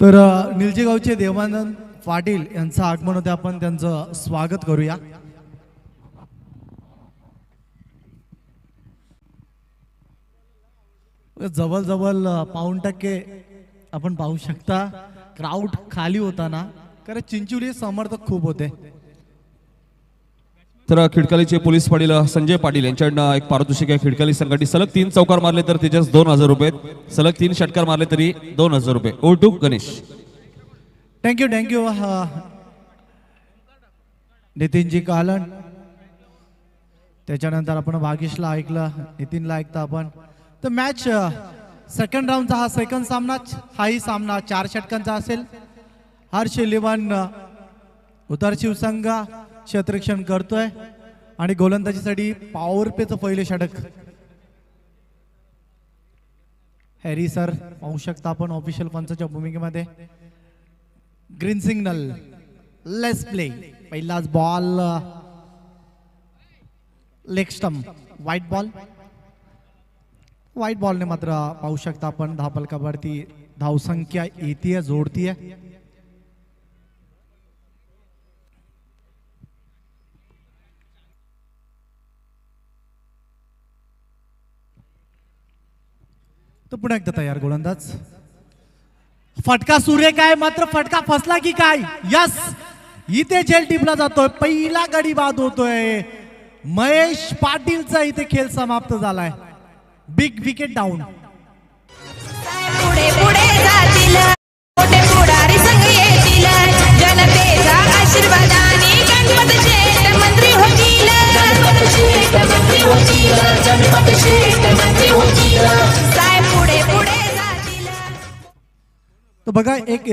तर निलजेगावचे देवानंद पाटील यांचं आगमन होते, आपण त्यांचं स्वागत करूया. जवळ 5% आपण पाहू शकता क्राउड खाली होता ना, कारण चिंचोली समर्थक खूप होते. तर खिडकालीचे पोलीस पाटील संजय पाटील यांच्याकडनं एक पारितोषिक आहे. खिडकाली संघटने सलग 3 चौकार मारले तर त्याच्यास 2000 रुपये, सलग 3 षटकार मारले तरी 2000 रुपये. ओटू गणेश. थँक्यू नितीनजी कालन. त्याच्यानंतर आपण भागेशला ऐकलं, नितीनला ऐकता आपण. तर मॅच सेकंड राऊंडचा हा सेकंड सामना, हाही सामना 4 षटकांचा असेल. हर्ष इलेव्हन उतार शिवसंघ क्षेत्ररक्षण करतोय आणि गोलंदाजीसाठी पॉवर पेचं पहिले षटक. हॅरी सर पाहू शकता आपण ऑफिशियल पंचाच्या भूमिकेमध्ये. Green signal, let's play. पहिलाच बॉल लेग स्टंप, व्हाईट बॉलने मात्र पाहू शकता आपण धावफलकावरती धावसंख्या येतीये, जोडतीये. तो पुन्हा एकदा तयार गोलंदाज. फटका सूर्य काय, मात्र फटका फसला की काय. यस, इथे झेल टिपला जातोय, पहिला गडी बाद होतोय. महेश पाटीलचा इथे खेळ समाप्त झालाय. Big wicket down. पुढे पुढे जातील मोठे पुढारी संघ येतील, जनतेचा आशीर्वादाने गणपत शेठ मंत्री होतील. साहेब पुढे पुढे जातील. तर बघा, एक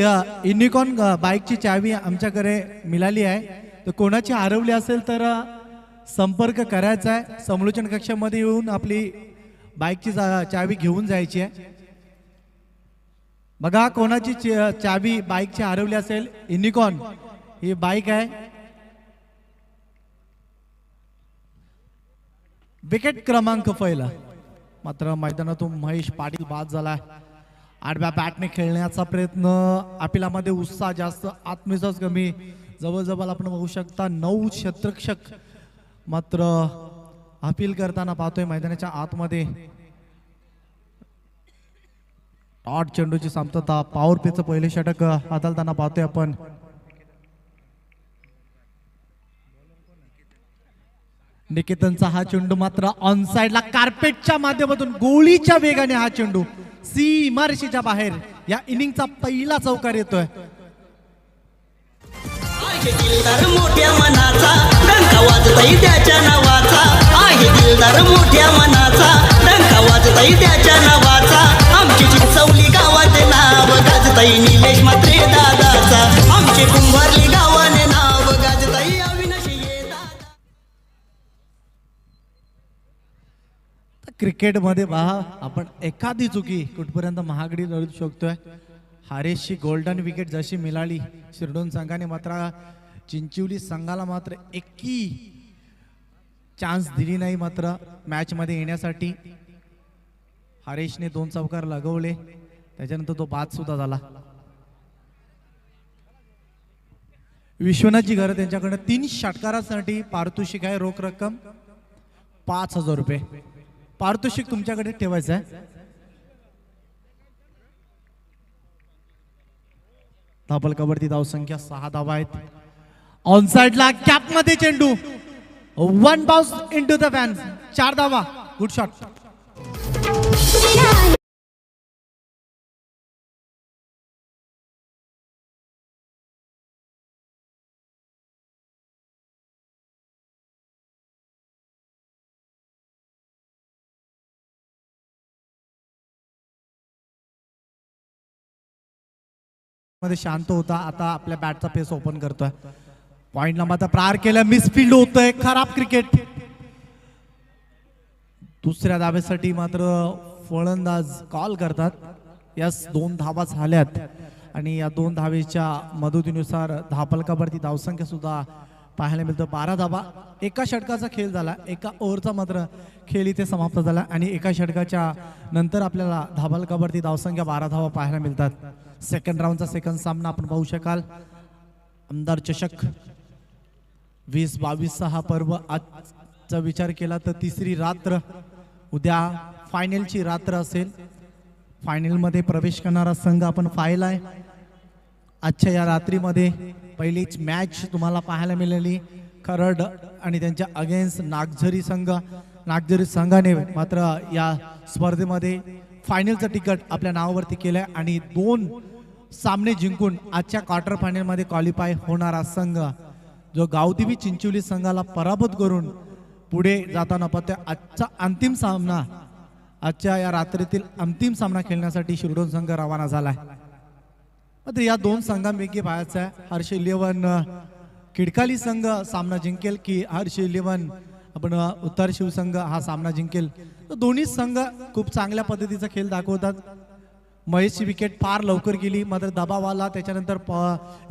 युनिकॉर्न बाईकची चावी आमच्याकडे मिळाली आहे. तर कोणाची हरवली असेल तर संपर्क करायचा आहे. समालोचन कक्षामध्ये येऊन आपली बाईकची चावी घेऊन जायची आहे. बघा, कोणाची चावी बाईकची हरवली असेल, युनिकॉर्न ही बाईक आहे. विकेट क्रमांक पहिला. मात्र मैदानातून महेश पाटील बाद झाला. आडव्या बॅटने खेळण्याचा प्रयत्न, अपिलामध्ये उत्साह जास्त, आत्मविश्वास कमी. जवळ आपण बघू शकता 9 क्षेत्ररक्षक मात्र अपील करताना पाहतोय मैदानाच्या आतमध्ये. डॉट चेंडूची शांतता, पॉवर पेचं पहिले षटक हाताळताना पाहतोय आपण. निकेतनचा हा चेंडू मात्र ऑन साइडला कार्पेटच्या माध्यमातून गोळीच्या वेगाने हा चेंडू सीमारेषेच्या बाहेर. या इनिंगचा पहिला चौकार येतोय. दिलदार मोठ्या मनाचा डंका वाजतई त्याच्या नावाचा. आहे दिलदार मोठ्या मनाचा डंका वाजतई त्याच्या नावाचा. आमची चिंचवली गावात नाव गाजतई निलेश म्हात्रे दादाचा. आमचे कुंभारली गावाने नाव गाजतई अविनाशी दादा. क्रिकेटमध्ये पहा, आपण एखादी चुकी कुठपर्यंत महागडी लढू शकतोय. हारेसची गोल्डन विकेट जशी मिळाली शिरडोन संघाने, मात्र चिंचोली संघाला मात्र एकही चान्स दिली नाही मात्र मॅच मध्ये येण्यासाठी. हारेशने 2 चौकार लगवले, त्याच्यानंतर तो बाद सुद्धा झाला. विश्वनाथजी घर त्यांच्याकडे 3 षटकारासाठी पारितोषिक आहे. रोख रक्कम 5000 रुपये. पारितोषिक तुमच्याकडे ठेवायचं आहे. धावफलकावरती धावसंख्या 6 धावा आहेत. ऑन साइडला कॅप मध्ये चेंडू, 1 बाउन्स इनटू द फॅन्स, 4 धावा. Good shot. मध्ये शांत होता, आता आपल्या बॅटचा पेस ओपन करतोय. पॉइंटला मात्र प्रार केलं, मिसफिल्ड होतोय, खराब क्रिकेट. दुसऱ्या धावेसाठी मात्र फलंदाज कॉल करतात. यस, 2 धावा झाल्यात आणि या 2 धावेच्या मदतीनुसार धावफलकावरती धावसंख्या सुद्धा पाहायला मिळतं 12 धावा. एका षटकाचा खेळ झाला, एका ओव्हरचा मात्र खेळ इथे समाप्त झाला आणि एका षटकाच्या नंतर आपल्याला धावफलकावरती धावसंख्या 12 धावा पाहायला मिळतात. सेकंड राऊंडचा सेकंड सामना आपण पाहू शकाल. आमदार चषक 2022 हा पर्व आजचा विचार केला तर तिसरी रात्र, उद्या फायनलची रात्र असेल. फायनलमध्ये प्रवेश करणारा संघ आपण पाहिलाय. आजच्या या रात्रीमध्ये पहिलीच मॅच तुम्हाला पाहायला मिळाली खरड आणि त्यांच्या अगेन्स्ट नागझरी संघ. नागझरी संघाने मात्र या स्पर्धेमध्ये फायनलचं तिकीट आपल्या नावावरती केलंय आणि 2 सामने जिंकून आजच्या क्वार्टर फायनलमध्ये क्वालिफाय होणारा संघ जो गावदेवी चिंचोली संघाला पराभूत करून पुढे जाताना पत्या आजचा अंतिम सामना, आजच्या या रात्रीतील अंतिम सामना खेळण्यासाठी शिरडोन संघ रवाना झालाय. मात्र या 2 संघांपैकी पाहायचं आहे हर्ष 11 खिडकाली संघ सामना जिंकेल की हर्ष 11 आपण उत्तर शिवसंघ हा सामना जिंकेल. तर दोन्ही संघ खूप चांगल्या पद्धतीचा खेळ दाखवतात. महेशची विकेट फार लवकर गेली, मात्र दबाव आला. त्याच्यानंतर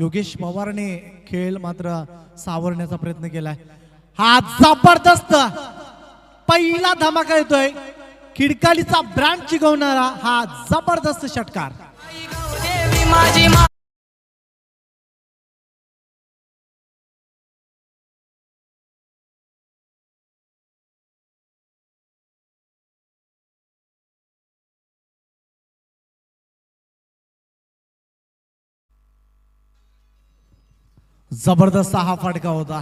योगेश पवारने खेळ मात्र सावरण्याचा प्रयत्न केलाय. हा जबरदस्त पहिला धमाका येतोय. खिडकालीचा ब्रँड चिकवणारा हा जबरदस्त षटकार. देवी माझी मा जबरदस्त हा फटका होता.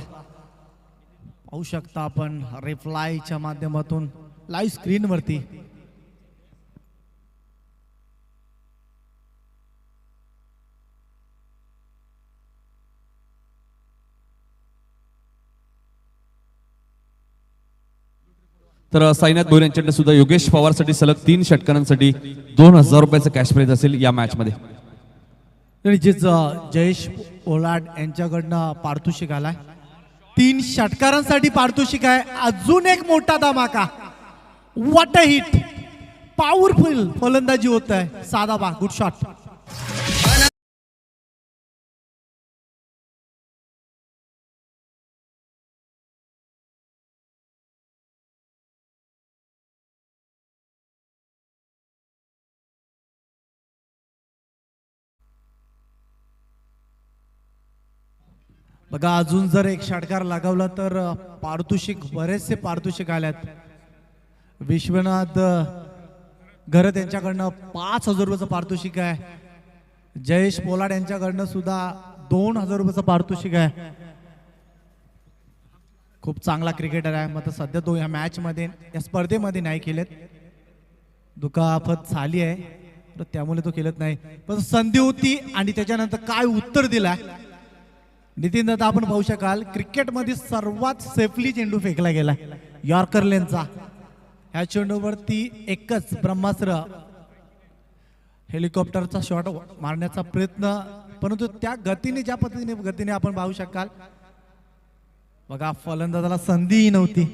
पाहू शकता आपण रिप्लायच्या माध्यमातून लाईव्ह स्क्रीनवरती. तर साईनाथ भोईर यांच्याकडे सुद्धा योगेश पवारसाठी सलग 3 षटकारांसाठी 2000 रुपयाचं कॅश प्राइज असेल या मॅच मध्ये. जयेश ओलाड यांच्याकडनं पारितोषिक आलाय. 3 षटकारांसाठी पारितोषिक आहे. अजून एक मोठा धमाका. What a hit. पॉवरफुल फलंदाजी होत आहे. साधा बा गुड शॉट. बघा अजून जर एक षटकार लगावला तर पारितोषिक, बरेचसे पारितोषिक आल्यात. विश्वनाथ घरत यांच्याकडनं 5000 रुपयाचं पारितोषिक आहे. जयेश पोलाड यांच्याकडनं सुद्धा 2000 रुपयाचं पारितोषिक आहे. खूप चांगला क्रिकेटर आहे. मात्र सध्या तो या मॅच मध्ये, या स्पर्धेमध्ये नाही खेळत. दुखापत झाली आहे तर त्यामुळे तो खेळत नाही. पण संधी होती आणि त्याच्यानंतर काय उत्तर दिलाय नितीन दादा आपण पाहू शकाल. क्रिकेटमध्ये सर्वात सेफली चेंडू फेकला गेला यॉर्कर लेनचा. ह्या चेंडूवरती एकच ब्रह्मास्त्र हेलिकॉप्टरचा शॉट मारण्याचा प्रयत्न, परंतु त्या गतीने, ज्या पद्धतीने गतीने आपण पाहू शकाल. बघा फलंदाजाला संधीही नव्हती,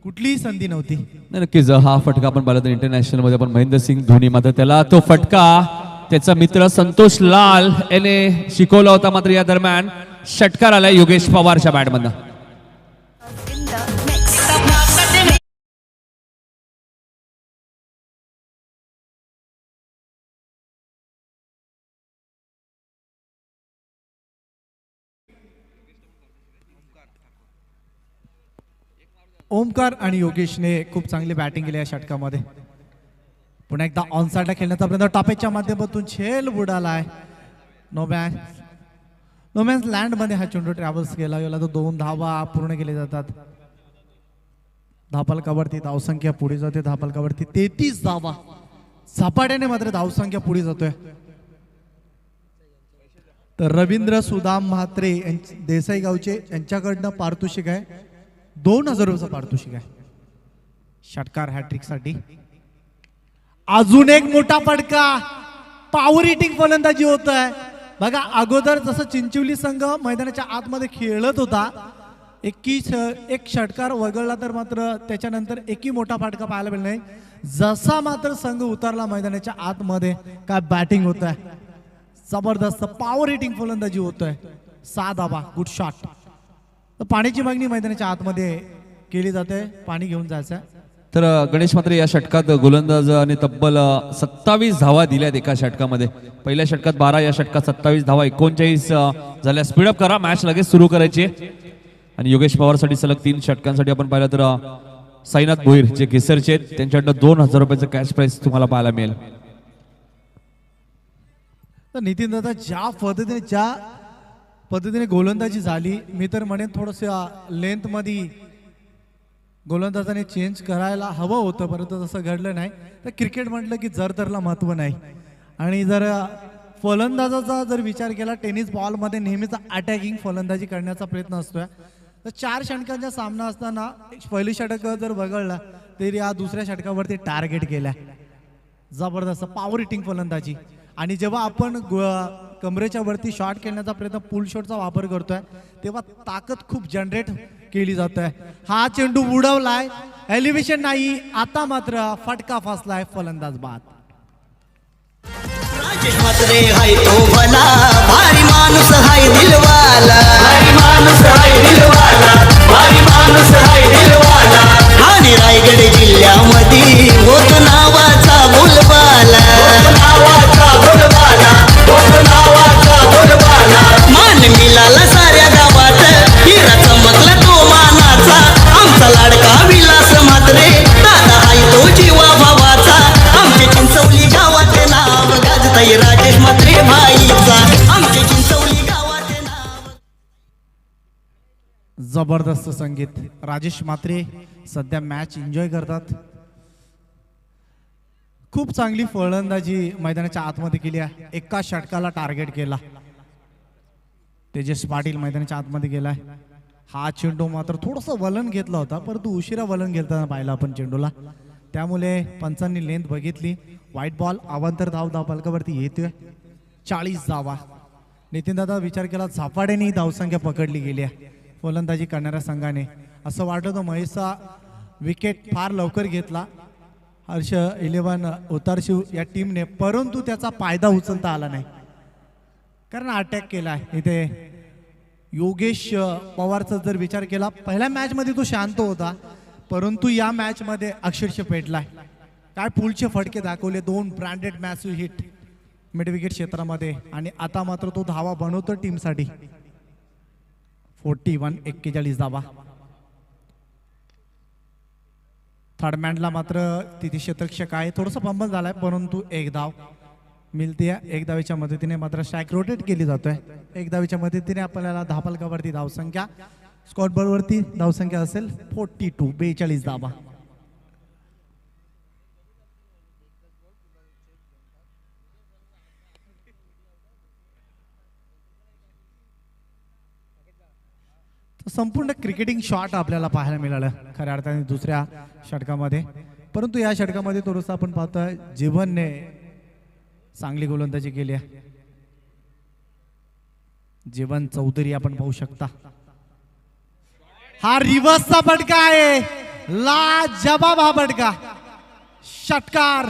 कुठलीही संधी नव्हती. नक्कीच हा फटका आपण पाहिला तर इंटरनॅशनल मध्ये आपण महेंद्रसिंग धोनी, मात्र त्याला तो फटका त्याचा मित्र संतोष लाल याने शिकवला होता. मात्र या दरम्यान षटकार आलाय योगेश पवारच्या बॅटमधनं. ओमकार आणि योगेशने खूप चांगली बॅटिंग केली या षटकामध्ये. पुन्हा एकदा ऑनसाइडला खेळण्याचा प्रयत्न, टॉपेजच्या माध्यमातून झेल बुडालाय. नोमॅन्स लँड मध्ये हा चेंडू ट्रॅव्हल्स केला गेला तर 2 धावा पूर्ण केले जातात. धापलकावरती धावसंख्या पुढे जाते. धापलकावरती 33 धावा झपाट्याने मात्र धावसंख्या पुढे जातोय. तर रवींद्र सुदाम म्हात्रे देसाई गावचे यांच्याकडनं पारितोषिक आहे 2000 रुपयाचं पारितोषिक आहे षटकार हॅट्रिक साठी. अजून एक मोठा फटका. पॉवर हिटिंग फलंदाजी होत आहे. बघा अगोदर जसं चिंचोली संघ मैदानाच्या आतमध्ये खेळत होता, एक षटकार वगळला तर मात्र त्याच्यानंतर एकही मोठा फटका पाहायला मिळाला नाही. जसा मात्र संघ उतरला मैदानाच्या आतमध्ये, काय बॅटिंग होत आहे. जबरदस्त पॉवर हिटिंग फलंदाजी होत आहे. 6 धावा गुड शॉट. पाण्याची मागणी मैदानाच्या आतमध्ये केली जाते. पाणी घेऊन जायचं आहे. तर गणेश मात्रे या षटकात गोलंदाजाने तब्बल 27 धावा दिल्यात एका षटकामध्ये. पहिल्या षटकात 12, या षटकात 27 धावा, 39 झाल्या. स्पीडअप करा, मॅच लगेच सुरू करायची आहे. आणि योगेश पवारसाठी सलग 3 षटकांसाठी आपण पाहिलं तर साईनाथ भोईर जे केसरचे आहेत त्यांच्याकडनं 2,000 रुपयाचं कॅश प्राइस तुम्हाला पाहायला मिळेल. तर नितीन दादा ज्या पद्धतीने गोलंदाजी झाली, मी तर म्हणेन थोडंसं लेंथमध्ये गोलंदाजाने चेंज करायला हवं होतं, परंतु तसं घडलं नाही. तर क्रिकेट म्हटलं की जर महत्त्व नाही. आणि जर फलंदाजाचा जर विचार केला, टेनिस बॉलमध्ये नेहमीच अटॅकिंग फलंदाजी करण्याचा प्रयत्न असतोय. तर 4 षटकांचा सामना असताना पहिली षटक जर बघडला तरी या दुसऱ्या षटकावरती टार्गेट केल्या. जबरदस्त पॉवर हिटिंग फलंदाजी. आणि जेव्हा आपण कमरेच्या वरती शॉट खेळण्याचा प्रयत्न, पुल शॉटचा वापर करतोय, तेव्हा ताकद खूप जनरेट केली जात आहे. हा चेंडू उडवलाय, एलिव्हेशन नाही, आता मात्र फटका फसलाय, फलंदाज बाद. राजेश म्हात्रे हाय तो भला, भारी माणूस हाय दिलवाला, भारी माणूस हाय दिलवाला, भारी माणूस हाय दिलवाला. आणि रायगड जिल्ह्यामध्ये होतो नावाचा बोलबाला, नावाचा बोलबाला, नावाचा बोलबाला. मान मिळाला साऱ्या गावात, हिरा चमकला तो मानाचा. आमचा लाडका विलास म्हात्रे, दादा हाय तो जीवा भावाचा. आमचे चिंचवली गावात नाव गाजतय राजेश म्हात्रे भाईचा, आमचे चिंचवली गावात नाव. जबरदस्त संगीत. राजेश म्हात्रे सध्या मॅच एन्जॉय करतात. खूप चांगली फलंदाजी मैदानाच्या आतमध्ये केली आहे. एका षटकाला टार्गेट केला. तेजस पाटील मैदानाच्या आतमध्ये गेलाय. हा चेंडू मात्र थोडंसं वलन घेतला होता, परंतु उशिरा वलन घेताना पाहिला आपण चेंडूला, त्यामुळे पंचांनी लेंथ बघितली. व्हाईट बॉल, अवांतर धाव फलकावरती येतोय. 40 धावा. नितीन दादा विचार केला, झापाड्याने धावसंख्या पकडली गेली आहे फलंदाजी करणाऱ्या संघाने. असं वाटत होतं महेशचा विकेट फार लवकर घेतला हर्ष 11 उतारशिव या टीमने, परंतु त्याचा फायदा उचलता आला नाही, कारण अटॅक केला आहे इथे. योगेश पवारचा जर विचार केला, पहिल्या मॅचमध्ये तो शांत होता, परंतु या मॅचमध्ये अक्षरशः पेटलाय. काय पुलचे फटके दाखवले, 2 branded massive hit mid wicket क्षेत्रामध्ये. आणि आता मात्र तो धावा बनवतो टीमसाठी. 41 धावा. थर्ड मॅनला मात्र तिथे क्षेत्ररक्षक आहे, थोडंसं फंबल झालाय, परंतु 1 धाव मिळते. 1 धावेच्या मदतीने मात्र स्ट्राईक रोटेट केली जातोय. 1 धावेच्या मदतीने आपल्याला धापलकावरती धावसंख्या, स्कॉट बॉलवरती धावसंख्या असेल 42 धावा. संपूर्ण क्रिकेटिंग शॉट आपल्याला पाहायला मिळालं खऱ्या अर्थाने दुसऱ्या षटकामध्ये. परंतु या षटकामध्ये थोडंसं आपण पाहतोय जीवनने चांगली गोलंदाजी केली आहे. जीवन चौधरी आपण पाहू शकता. हा रिव्हर्सचा फटका आहे, लाजवाब हा फटका. षटकार.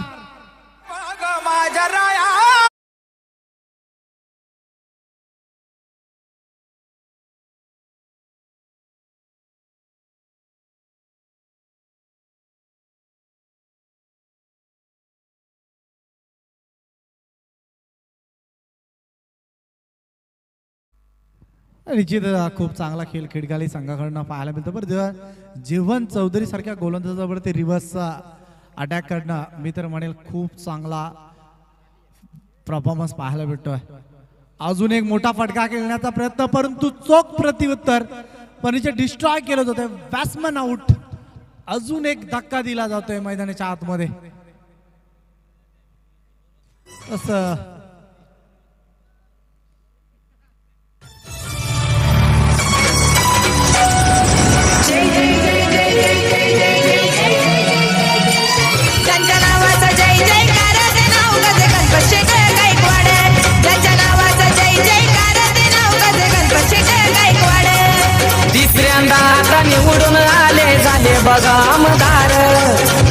निश्चित खूप चांगला खेळ खिडकाली संघाकडनं पाहायला मिळतं. बरं जेव्हा जीवन चौधरी सारख्या गोलंदाजावर ते रिव्हर्सचा अटॅक करणं, मी तर म्हणेल खूप चांगला परफॉर्मन्स पाहायला भेटतोय. अजून एक मोठा फटका खेळण्याचा प्रयत्न, परंतु चोख प्रतिउत्तर, पण डिस्ट्रॉय केलं जातंय. Batsman out. अजून एक धक्का दिला जातोय मैदानाच्या आतमध्ये. असं ज्यांच्या नावाचा जय जयकार ते नाव गजे गणपत शेठ गायकवाड. ज्यांच्या नावाचा जय जयकार ते नाव गजे गणपत शेठ गायकवाड. तिसऱ्यांदा आता निवडून आले झाले बघा आमदार.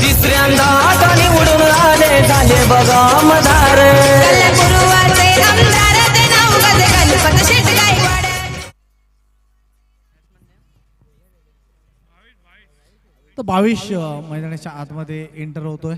तिसऱ्यांदा आता निवडून आले झाले बघा आमदार. गुरुवारचे आमदार ते नाव गजे गणपत शेठ गायकवाड. तर 22 मैदानाच्या आतमध्ये एंटर होतोय.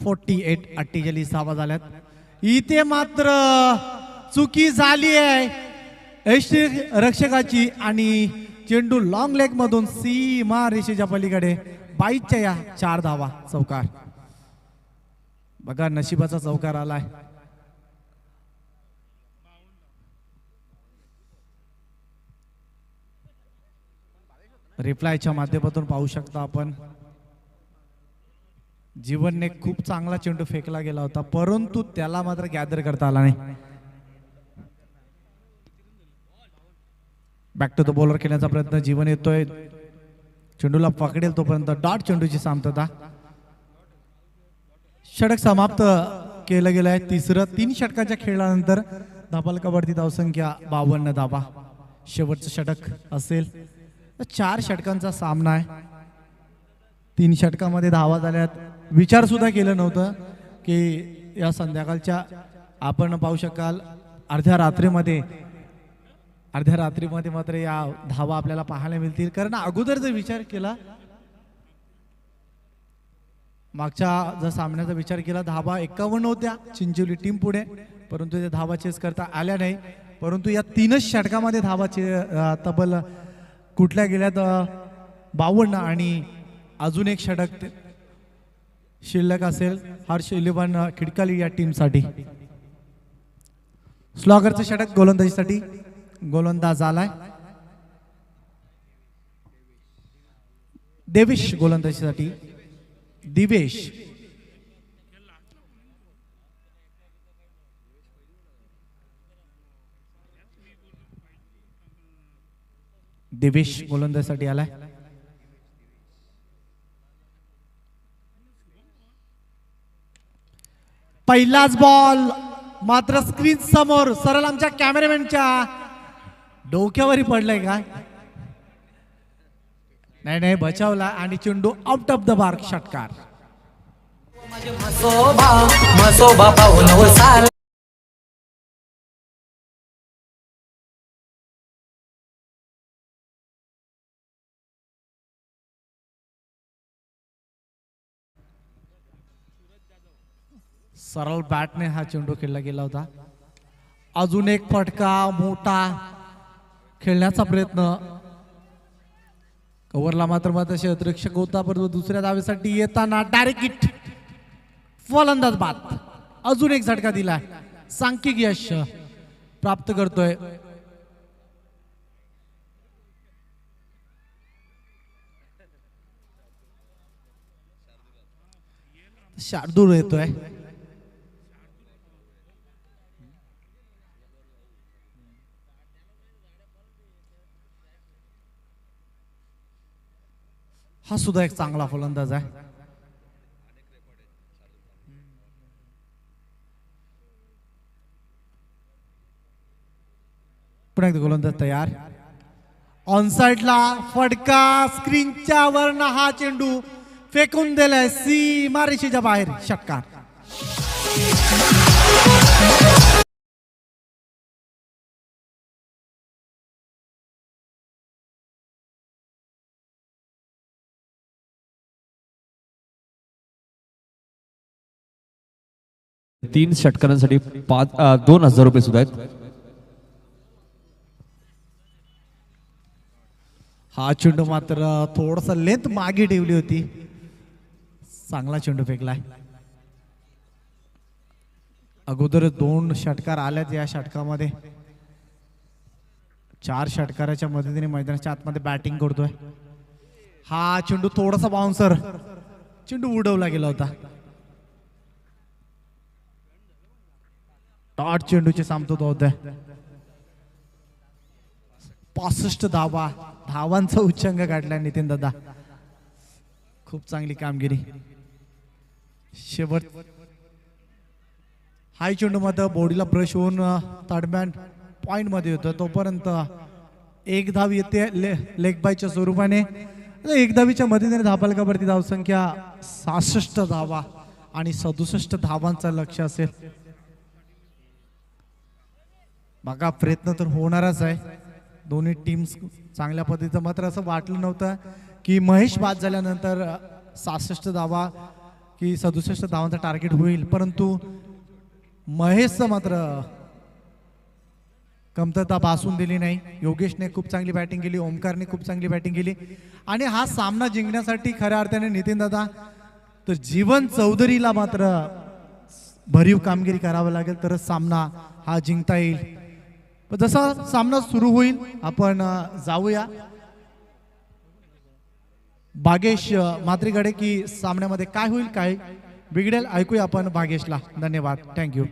.48 48 धावा झाल्यात. इथे मात्र चुकी झाली आहे यष्टी रक्षकाची आणि चेंडू लॉंग लेग मधून सीमा रेषेच्या पलीकडे 22च्या या 4 धावा. चौकार बघा, नशिबाचा चौकार आलाय. रिप्लायच्या माध्यमातून पाहू शकता आपण, जीवनने खूप चांगला चेंडू फेकला गेला होता, परंतु त्याला मात्र गॅदर करता आला नाही. बॅक टू द बॉलर खेळण्याचा प्रयत्न जीवन येतोय. चेंडूला पकडेल तोपर्यंत डॉट चेंडूची सामतता. षटक समाप्त केलं गेलं आहे. तिसरं 3 षटकाच्या खेळानंतर धाबालकावरती धावसंख्या 52 धाबा. शेवटचं षटक असेल. 4 षटकांचा सामना आहे. 3 षटकामध्ये धावा झाल्यात. विचार सुद्धा केलं नव्हतं की या संध्याकाळच्या आपण पाहू शकाल अर्ध्या रात्रीमध्ये मात्र या धावा आपल्याला पाहायला मिळतील. कारण अगोदर जर विचार केला, मागच्या जर सामन्याचा विचार केला, धावा 51 होत्या चिंचोली टीम पुढे, परंतु ते धावा चेस करता आल्या नाही. परंतु या 3च षटकामध्ये धावाचे तब्बल कुठल्या गेल्यात 52 आणि अजून एक षटक शिल्लक असेल हर्ष 11 खिडकाली या टीमसाठी. स्लॉगरचं षटक गोलंदाजीसाठी. गोलंदाज आलाय देवेश. गोलंदाजीसाठी दिवेश. दिवेश गोलंदाजीसाठी आलाय. पहिलाच बॉल मात्र स्क्रीन समोर सरळ आमच्या कॅमेरामॅनच्या डोक्यावरही पडलाय काय? नाही, बचावला आणि चेंडू आउट ऑफ द मार्क. षटकार. मसोबा पाहून सार सरळ बॅटने हा चेंडू खेळला गेला होता. अजून एक फटका मोठा खेळण्याचा प्रयत्न. कव्हरला मात्र क्षेत्ररक्षक होता, परंतु दुसऱ्या धावेसाठी येताना डायरेक्ट हिट. फलंदाज बाद. अजून एक झटका दिलाय. सांख्यिक यश प्राप्त करतोय. शार्दूल येतोय. हा सुद्धा एक चांगला फलंदाज आहे. पुन्हा एकदा गोलंदाज तयार. ऑन साइडला फटका. स्क्रीनच्या वरनं हा चेंडू फेकून दिलाय सीमा रेषेच्या बाहेर. षटकार. तीन षटकारांसाठी 2,000 रुपये सुद्धा आहेत. हा चेंडू मात्र थोडासा लेंथ मागे ठेवली होती. चांगला चेंडू फेकलाय. अगोदर 2 षटकार आल्यात या षटकामध्ये. 4 षटकाराच्या मदतीने मैदानाच्या आतमध्ये बॅटिंग करतोय. हा चेंडू थोडासा बाउन्सर. चेंडू उडवला गेला होता. डॉट चेंडूचे सामतोत होत. 65 धावांचा उच्चांक गाठला नितीन दादा. खूप चांगली कामगिरी. शेवट हाय चेंडूमध्ये बॉडीला ब्रश होऊन ताडमॅन पॉईंटमध्ये होतं. तोपर्यंत एक धाव येते लेग बायच्या स्वरूपाने. एक धावीच्या मदतीने धावफलकावरती धावसंख्या 66 धावा आणि 67 धावांचा लक्ष असेल. बघा प्रयत्न तर होणारच आहे. दोन्ही टीम्स चांगल्या पद्धतीचं. मात्र असं वाटलं नव्हतं की महेश बाद झाल्यानंतर 66 धावा की 67 धावांचा टार्गेट होईल, परंतु महेशचं मात्र कमतरता भासून दिली नाही. योगेशने खूप चांगली बॅटिंग केली, ओमकारने खूप चांगली बॅटिंग केली आणि हा सामना जिंकण्यासाठी खऱ्या अर्थाने नितीन दादा तर जीवन चौधरीला मात्र भरीव कामगिरी करावं लागेल तरच सामना हा जिंकता येईल. पण जसा सामना सुरू होईल आपण जाऊया भागेश म्हात्रेकडे की सामन्यामध्ये काय होईल काय बिघडेल ऐकूया आपण भागेशला. धन्यवाद, थँक्यू.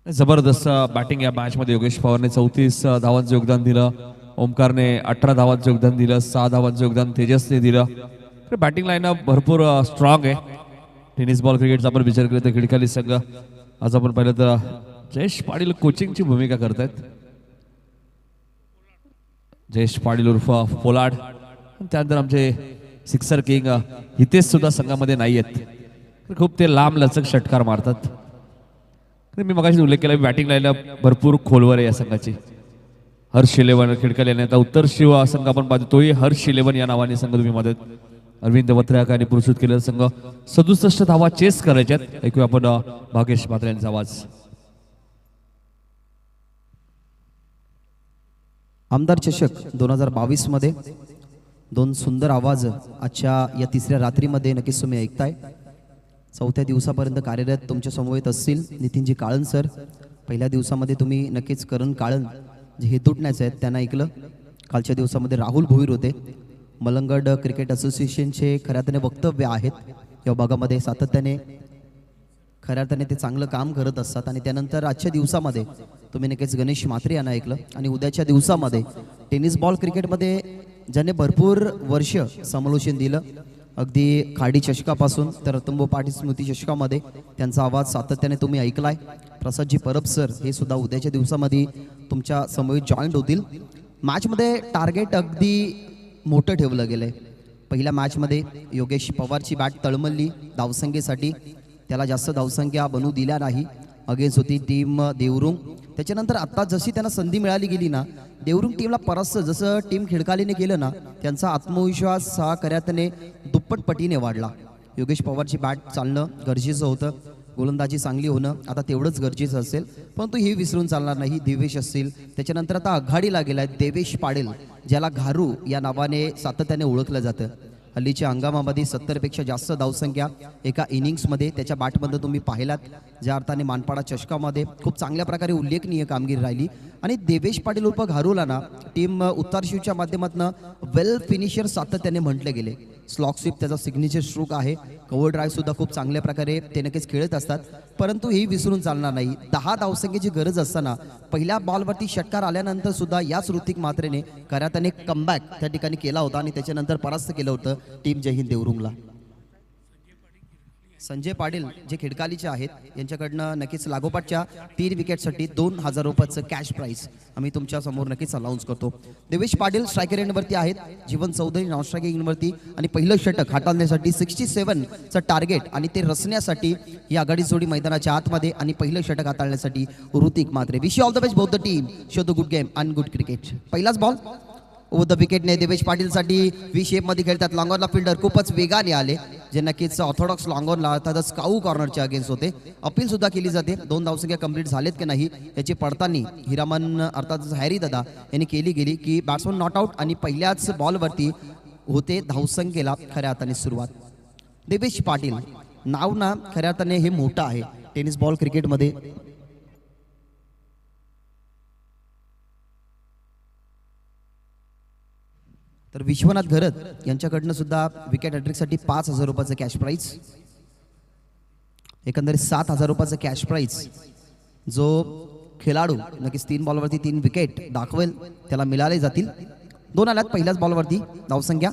जबरदस्त बॅटिंग या मॅच मध्ये योगेश पवारने 34 धावांचं योगदान दिलं. ओमकारने 18 धावांचं योगदान दिलं. 6 धावांचं योगदान तेजसने दिलं. बॅटिंग लाईनअप भरपूर स्ट्रॉंग आहे. टेनिस बॉल क्रिकेटचा आपण विचार केला तर खिडकाली संघ आज आपण पाहिलं तर जयेश पाटील कोचिंगची भूमिका करतायत. जयेश पाटील उर्फ पोलाड. त्यानंतर आमचे सिक्सर किंग हितेश सुद्धा संघामध्ये नाही आहेत. खूप ते लांब लचक षटकार मारतात. मी मगाशी उल्लेख केला बॅटिंग लाईनअप भरपूर खोलवर आहे या संघाची. हर्ष 11 खिडकाली आणि आता उत्तर शिव संघ आपण पाहतो तोही हर्ष 11 या नावाने संघ तुम्ही मदत. अरविंद वत्रयाक आणि पुरस्कृत केलेला संघ 67 धावा चेस करायच्यात. ऐकूया आपण भागेश म्हात्रे यांचा आवाज. आमदार चषक 2022 मध्ये दोन सुंदर आवाज आजच्या या तिसऱ्या रात्रीमध्ये नक्कीच तुम्ही ऐकताय. चौथ्या दिवसापर्यंत कार्यरत तुमच्या समवेत असतील नितीनजी काळन सर. पहिल्या दिवसामध्ये तुम्ही नक्कीच करण काळन जे हेतुटण्याचे आहेत त्यांना ऐकलं. कालच्या दिवसामध्ये राहुल भोईर होते. मलंगड क्रिकेट असोसिएशनचे खऱ्या अर्थाने वक्तव्य आहेत या भागामध्ये सातत्याने खऱ्या अर्थाने ते चांगलं काम करत असतात. आणि त्यानंतर आजच्या दिवसामध्ये तुम्ही नक्कीच गणेश म्हात्रे यांना ऐकलं. आणि उद्याच्या दिवसामध्ये टेनिस बॉल क्रिकेटमध्ये ज्याने भरपूर वर्ष समालोचन दिलं अगदी खाडी चषकापासून तर रतनभाऊ पाटील स्मृती चषकामध्ये त्यांचा आवाज सातत्याने तुम्ही ऐकलाय. प्रसादजी परब सर हे सुद्धा उद्याच्या दिवसामध्ये तुमच्या समवेत जॉईंट होतील. मॅचमध्ये टार्गेट अगदी मोठं ठेवलं गेलंय. पहिल्या मॅचमध्ये योगेश पवारची बॅट तळमळली धावसंख्येसाठी. त्याला जास्त धावसंख्या बनवू दिल्या नाही. अगेन्स्ट होती टीम देवरुंग. त्याच्यानंतर आता जशी त्यांना संधी मिळाली गेली ना देवरुंग टीमला परास्त जसं टीम खिडकालीने केलं ना त्यांचा आत्मविश्वास हा खऱ्यातने दुप्पट पटीने वाढला. योगेश पवारची बॅट चालणं गरजेचं होतं. गोलंदाजी चांगली होणं आता तेवढंच गरजेचं असेल. परंतु हे विसरून चालणार नाही. देवेश असतील त्याच्यानंतर आता आघाडीला गेलाय देवेश पाटील ज्याला घारू या नावाने सातत्याने ओळखलं जातं. हल्लीच्या हंगामामध्ये 70 पेक्षा जास्त धावसंख्या एका इनिंग्समध्ये त्याच्या बॅटमध्ये तुम्ही पाहिलात. ज्या अर्थाने मानपाडा चषकामध्ये खूप चांगल्या प्रकारे उल्लेखनीय कामगिरी राहिली. आणि देवेश पाटील उर्फ घारूला ना टीम उत्तर शिवच्या माध्यमातून वेल फिनिशर सातत्याने म्हटले गेले. स्लॉक स्वीप त्याचा सिग्नेचर स्ट्रोक आहे. कव्हर ड्राईव्ह सुद्धा खूप चांगल्या प्रकारे ते नक्कीच खेळत असतात. परंतु हे विसरून चालणार नाही. 10 धावसंख्येची गरज असताना पहिल्या बॉलवरती षटकार आल्यानंतर सुद्धा याच ऋतिक म्हात्रेने खऱ्यातने कमबॅक त्या ठिकाणी केला होता आणि त्याच्यानंतर परास्त केलं होतं टीम जय हिंद देवरुंगला. संजय पाटील जे खिडकालीचे आहेत यांच्याकडनं नक्कीच लागोपाठच्या 3 विकेटसाठी 2000 रुपयाचं कॅश प्राईज आम्ही तुमच्या समोर नक्कीच अनाऊन्स करतो. देवेश पाटील स्ट्रायकर एंडवरती आहेत. जीवन चौधरी नॉन स्ट्रायकिंग एंडवरती आणि पहिलं षटक हाताळण्यासाठी 67चं टार्गेट आणि ते रचण्यासाठी ही आघाडी जोडी मैदानाच्या आतमध्ये आणि पहिलं षटक हाताळण्यासाठी Hrithik Mhatre. Wish you all the best both the team. Show the good game and good cricket. पहिलाच बॉल ओव्हर द विकेटने देवेश पाटीलसाठी व्ही शेपमध्ये खेळतात. लॉंगॉनला फिल्डर खूपच वेगाने आले जे नक्कीच ऑर्थोडॉक्स लॉंगॉनला अर्थात स्काऊ कॉर्नरच्या अगेन्स्ट होते. अपील सुद्धा केली जाते. 2 धावसंख्या कंप्लीट झालेत की नाही याची पडताळणी हिरामन अर्थात हॅरी दादा यांनी केली गेली की बॅट्समन नॉट आउट आणि पहिल्याच बॉलवरती होते धावसंख्येला खऱ्या अर्थाने सुरुवात. देवेश पाटील नाव ना खऱ्या अर्थाने हे मोठं आहे टेनिस बॉल क्रिकेटमध्ये. तर विश्वनाथ घरत यांच्याकडनं सुद्धा विकेट हॅट्रिकसाठी 5000 रुपयाचं कॅश प्राईज. एकंदरीत 7000 रुपयाचं कॅश प्राईज जो खेळाडू नक्कीच 3 बॉलवरती 3 विकेट दाखवेल त्याला मिळाले जातील. 2 आल्यात पहिल्याच बॉलवरती. धावसंख्या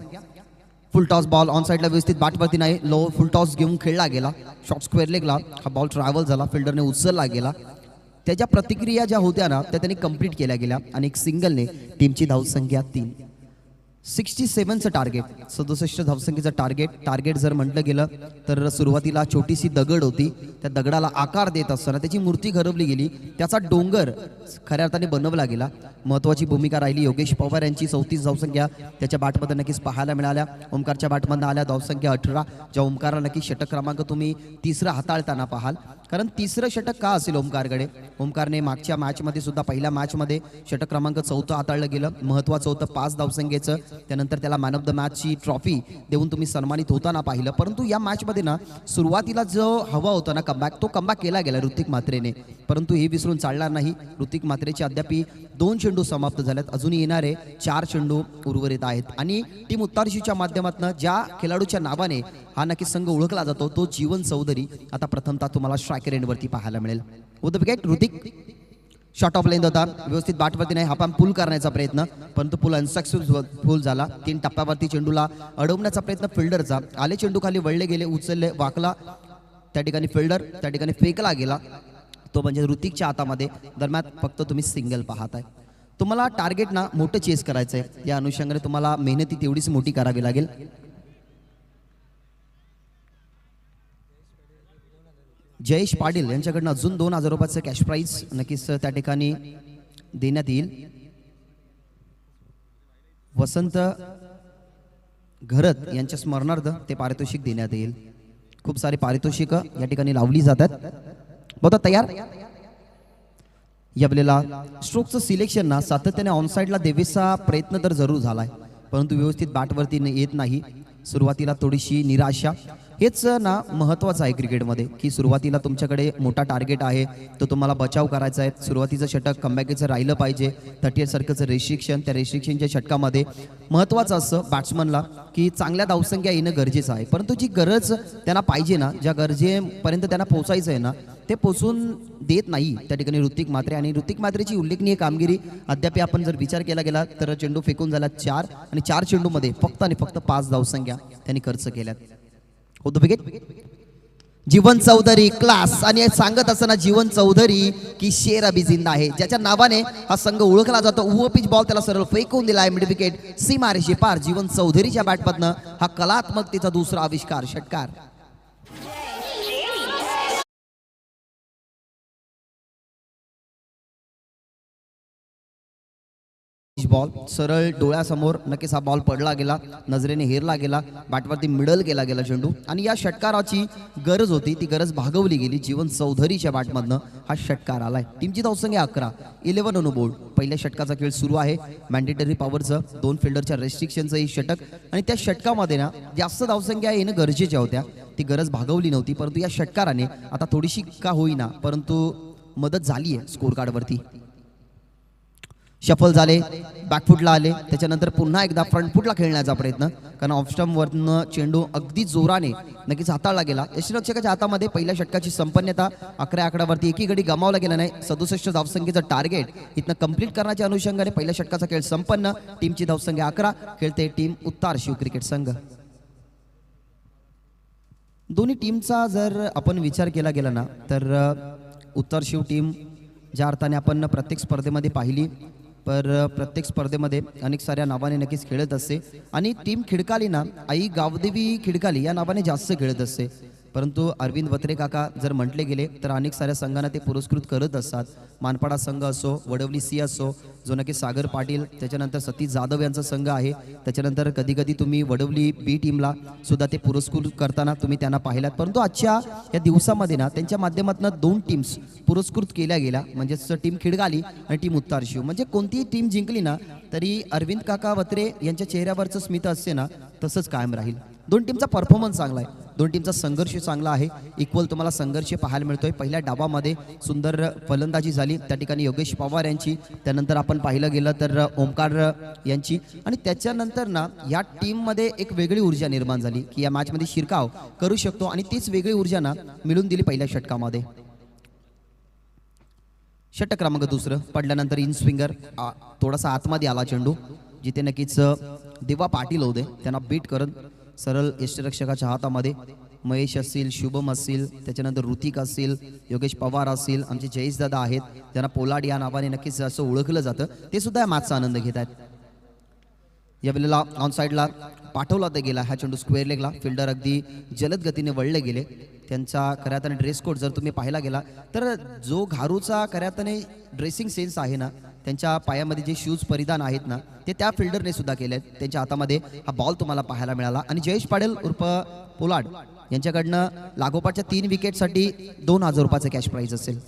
फुल टॉस बॉल ऑन साईडला व्यवस्थित बॅटवरती नाही, लो फुल टॉस घेऊन खेळला गेला. शॉर्ट स्क्वेअर लेगला हा बॉल ट्रॅव्हल झाला, फिल्डरने उचलला गेला. त्याच्या प्रतिक्रिया ज्या होत्या ना त्या त्यांनी कंप्लीट केल्या गेल्या आणि एक सिंगलने टीमची धावसंख्या 3. 67चं टार्गेट, 67 धावसंख्येचं टार्गेट जर म्हटलं गेलं तर सुरुवातीला छोटीशी दगड होती, त्या दगडाला आकार देत असताना त्याची मूर्ती घरवली गेली, त्याचा डोंगर खऱ्या अर्थाने बनवला गेला. महत्त्वाची भूमिका राहिली योगेश पवार यांची. 34 धावसंख्या त्याच्या बॅटमध्ये नक्कीच पाहायला मिळाल्या. ओमकारच्या बॅटमधनं आल्या धावसंख्या 18. ज्या ओमकारला नक्की षटक क्रमांक तुम्ही 3रा हाताळताना पाहाल, कारण 3रं षटक का असेल ओमकारकडे. ओमकारने मागच्या मॅचमध्ये सुद्धा पहिल्या मॅचमध्ये षटक क्रमांक 4 हाताळलं गेलं, महत्त्वाचं होतं 5 धावसंख्येचं. त्यानंतर त्याला मॅन ऑफ द मॅचची ट्रॉफी देऊन तुम्ही सन्मानित होताना पाहिलं. परंतु या मॅचमध्ये ना सुरुवातीला जो हवा होता ना कमबॅक, तो कमबॅक केला गेला ऋतिक म्हात्रेने, परंतु हे विसरून चालणार नाही. ऋतिक म्हात्रेचे अद्याप 2 चेंडू समाप्त झालेत, अजूनही येणारे 4 चेंडू उर्वरित आहेत. आणि टीम उत्तार्शीच्या माध्यमातून ज्या खेळाडूच्या नावाने हा नक्की संघ ओळखला जातो तो जीवन चौधरी आता प्रथमतः तुम्हाला स्ट्रायकर एंडवरती पाहायला मिळेल. With wicket Hrithik. Short of length होता, व्यवस्थित बॅटवरती नाही, हा पण पुल करण्याचा प्रयत्न, परंतु पुल अनसक्सेसफुल झाला. 3 टप्प्यावरती चेंडूला अडवण्याचा प्रयत्न फिल्डरचा, आले चेंडू खाली वळले गेले, उचलले, वाकला, त्या ठिकाणी फिल्डर, त्या ठिकाणी फेकला गेला, तो म्हणजे ऋतिकच्या हातामध्ये. दरम्यान फक्त तुम्ही सिंगल पाहताय. तुम्हाला टार्गेट ना मोठं चेस करायचं आहे, या अनुषंगाने तुम्हाला मेहनती तेवढीच मोठी करावी लागेल. जयेश पाटील यांच्याकडनं अजून 2,000 रुपयाचं कॅश प्राईज नक्कीच त्या ठिकाणी देण्यात येईल. वसंत घरत यांच्या स्मरणार्थ ते पारितोषिक देण्यात येईल. खूप सारे पारितोषिक या ठिकाणी लावली जातात. बघा तयार. यावेळेला स्ट्रोकचं सिलेक्शन ना सातत्याने ऑनसाईडला देवेचा प्रयत्न तर जरूर झालाय, परंतु व्यवस्थित बॅटवरती येत नाही. सुरुवातीला थोडीशी निराशा. हेच ना महत्त्वाचं आहे क्रिकेटमध्ये की सुरुवातीला तुमच्याकडे मोठा टार्गेट आहे, तो तुम्हाला बचाव करायचा आहे. सुरुवातीचं षटक कमबॅकेचं राहिलं पाहिजे. 38 सारखंचं रेस्ट्रिक्शन, त्या रेस्ट्रिक्शनच्या षटकामध्ये महत्त्वाचं असं बॅट्समनला की चांगल्या धावसंख्या येणं गरजेचं आहे, परंतु जी गरज त्यांना पाहिजे ना, ज्या गरजेपर्यंत त्यांना पोहोचायचं आहे ना, ते पोचून देत नाही त्या ठिकाणी ऋतिक म्हात्रे. आणि ऋतिक म्हात्रेची उल्लेखनीय कामगिरी अद्याप आपण जर विचार केला गेला तर चेंडू फेकून झाला 4 आणि 4 चेंडूमध्ये फक्त आणि फक्त 5 धावसंख्या त्यांनी खर्च केल्यात. होतो विकेट. जीवन चौधरी क्लास. आणि सांगत असताना जीवन चौधरी की शेर अभी जिंदा आहे, ज्याच्या नावाने हा संघ ओळखला जातो. उभं पिच बॉल त्याला सरळ फेकून दिला आहे मिड विकेट, सीमारेषे पार. जीवन चौधरीच्या बॅटमधनं हा कलात्मकतेचा दुसरा आविष्कार, षटकार. बॉल सरळ डोळ्यासमोर नक्कीच हा बॉल पडला गेला, नजरेने हेरला गेला, बॅटवरती मिडल केला गेला चेंडू. आणि या षटकाराची गरज होती, ती गरज भागवली गेली. जीवन चौधरीच्या बॅटमधनं हा षटकार आलाय. टीमची धावसंख्या 11, 11 ऑन बोर्ड. पहिल्या षटकाचा खेळ सुरू आहे. मॅन्डेटरी पॉवरचं 2 फिल्डरच्या रेस्ट्रिक्शनचं ही षटक, आणि त्या षटकामध्ये ना जास्त धावसंख्या येणं गरजेच्या होत्या, ती गरज भागवली नव्हती. परंतु या षटकाराने आता थोडीशी का होईना परंतु मदत झाली आहे स्कोर कार्डवरती. शफल झाले, बॅकफुटला आले, त्याच्यानंतर पुन्हा एकदा फ्रंटफुटला खेळण्याचा प्रयत्न, कारण ऑफस्टम्पवरनं चेंडू अगदी जोराने नक्कीच हाताळला गेला. यष्टीरक्षकाच्या हातामध्ये पहिल्या षटकाची संपन्नता. 11 आकड्यावरती एकही गडी गमावला गेला नाही. 67 धावसंख्येचं टार्गेट इथनं कंप्लीट करण्याच्या अनुषंगाने पहिल्या षटकाचा खेळ संपन्न. टीमची धावसंख्या 11. खेळते टीम उत्तार शिव क्रिकेट संघ. दोन्ही टीमचा जर आपण विचार केला गेला ना तर उत्तर शिव टीम ज्या अर्थाने आपण प्रत्येक स्पर्धेमध्ये पाहिली, पर प्रत्येक स्पर्धेमध्ये अनेक साऱ्या नावाने नक्कीच खेळत असते. आणि टीम खिडकाली ना आई गावदेवी खिडकाली या नावाने जास्त खेळत असते. परंतु अरविंद वत्रे काका जर म्हटले गेले तर अनेक साऱ्या संघांना ते पुरस्कृत करत असतात. मानपाडा संघ असो, वडवली सी असो, जो नक्की सागर पाटील, त्याच्यानंतर सतीश जाधव यांचा संघ आहे. त्याच्यानंतर कधी कधी तुम्ही वडवली बी टीमला सुद्धा ते पुरस्कृत करताना तुम्ही त्यांना पाहिलात. परंतु आजच्या या दिवसामध्ये ना त्यांच्या माध्यमातून 2 टीम्स पुरस्कृत केल्या गेल्या, म्हणजेच टीम खिडकाली आणि टीम उत्तार शिव. म्हणजे कोणतीही टीम जिंकली ना तरी अरविंद काका वत्रे यांच्या चेहऱ्यावरचं स्मित असते ना तसंच कायम राहील. 2 टीमचा परफॉर्मन्स चांगला आहे, 2 टीमचा संघर्ष चांगला आहे. इक्वल तुम्हाला संघर्ष पाहायला मिळतोय. पहिल्या डावामध्ये सुंदर फलंदाजी झाली त्या ठिकाणी योगेश पवार यांची, त्यानंतर आपण पाहिलं गेलं तर ओमकार यांची, आणि त्याच्यानंतर ना या टीममध्ये एक वेगळी ऊर्जा निर्माण झाली की या मॅचमध्ये शिरकाव करू शकतो, आणि तीच वेगळी ऊर्जा ना मिळून दिली पहिल्या षटकामध्ये. षटक क्रमांक दुसरं पडल्यानंतर इन स्विंगर थोडासा आतमध्ये आला चेंडू, जिथे नक्कीच देवा पाटील होते त्यांना बीट करत सरळ यष्टीरक्षकाच्या हातामध्ये महेश असतील, शुभम असतील, त्याच्यानंतर ऋतिक असतील, योगेश पवार असतील, आमचे जयेश दादा आहेत, त्यांना पोलाड या नावाने नक्कीच असं ओळखलं जातं, ते सुद्धा या मॅचचा आनंद घेत आहेत. यावेळेला ऑन साईडला पाठवला तर गेला हा चेंडू स्क्वेअर लेगला. फिल्डर अगदी जलद गतीने वळले गेले. त्यांचा खऱ्यातने ड्रेस कोड जर तुम्ही पाहायला गेला तर जो घारूचा खऱ्यातने ड्रेसिंग सेन्स आहे ना, त्यांच्या पायामध्ये जे शूज परिधान आहेत ना ते त्या फिल्डरने सुद्धा केले आहेत. त्यांच्या हातामध्ये हा बॉल तुम्हाला पाहायला मिळाला आणि जयेश पाटील उर्फ पोलाड यांच्याकडनं लागोपाठच्या 3 विकेटसाठी 2,000 रुपयाचं कॅश प्राईज असेल.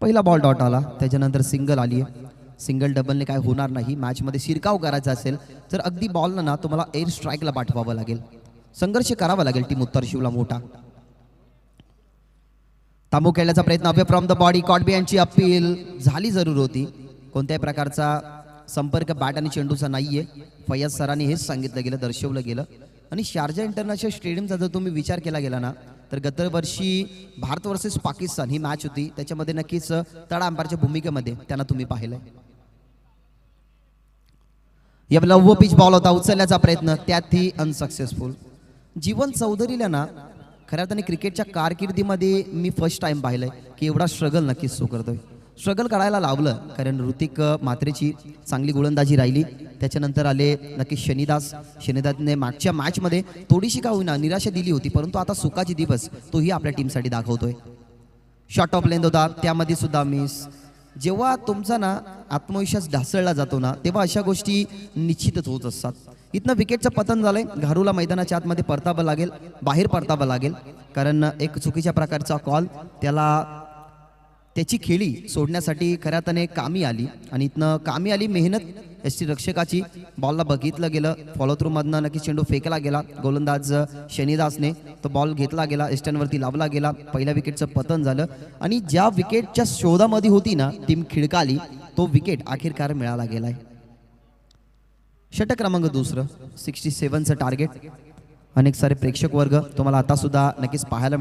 पहिला बॉल डॉट आला, त्याच्यानंतर सिंगल आली आहे. सिंगल डबलने काय होणार नाही. मॅचमध्ये शिरकाव करायचा असेल तर अगदी बॉलला ना तुम्हाला एअर स्ट्राईकला पाठवावं लागेल, संघर्ष करावा लागेल टीम उत्तर शिवला मोठा. तांबू खेळण्याचा प्रयत्न अवे फ्रॉम द बॉडी. कॉटबी यांची अपील झाली जरूर होती. कोणत्याही प्रकारचा संपर्क बॅट आणि चेंडूचा नाहीये. फैयाज सरांनी हेच सांगितलं गेलं, दर्शवलं गेलं. आणि शारजा इंटरनॅशनल स्टेडियमचा जर तुम्ही विचार केला गेला ना तर गत वर्षी भारत वर्सेस पाकिस्तान ही मॅच होती, त्याच्यामध्ये नक्कीच तडा अंपायरच्या भूमिकेमध्ये त्यांना तुम्ही पाहिलंय. यावेळेला ओव्हर पिच बॉल होता, उचलण्याचा प्रयत्न, त्यातही अनसक्सेसफुल. जीवन चौधरीला ना खऱ्या अर्थाने क्रिकेटच्या कारकिर्दीमध्ये मी फर्स्ट टाइम पाहिलंय की एवढा स्ट्रगल नक्कीच तो करतोय. स्ट्रगल करायला लावलं कारण ऋतिक म्हात्रेची चांगली गोलंदाजी राहिली. त्याच्यानंतर आले नक्कीच शनीदासने मागच्या मॅचमध्ये थोडीशी का होईना निराशा दिली होती, परंतु आता सुखाची दिवस तोही आपल्या टीमसाठी दाखवतोय. शॉर्ट ऑफ लेंथ होता, त्यामध्ये सुद्धा मिस. जेव्हा तुमचा ना आत्मविश्वास ढासळला जातो ना तेव्हा अशा गोष्टी निश्चितच होत असतात. इथनं विकेटचं पतन झालंय. घारूला मैदानाच्या आतमध्ये परतावं लागेल, बाहेर परतावं लागेल, कारण एक चुकीच्या प्रकारचा कॉल त्याची खेळी सोडण्यासाठी खऱ्या अर्थाने कामी आली. आणि इथनं कामी आली मेहनत एसटी रक्षकाची. बॉलला बघितलं गेलं, फॉलो थ्रू मधनं नक्की चेंडू फेकला गेला. गोलंदाज शनीदासने तो बॉल घेतला गेला, एस्टनवरती लावला गेला. पहिल्या विकेटचं पतन झालं आणि ज्या विकेटच्या शोधामध्ये होती ना टीम खिडकाली, तो विकेट अखेरकार मिळाला गेलाय. षटक क्रमांक दुसरं 67चं टार्गेट. अनेक सारे प्रेक्षक वर्ग तुम्हाला आता सुद्धा नक्कीच पाहायला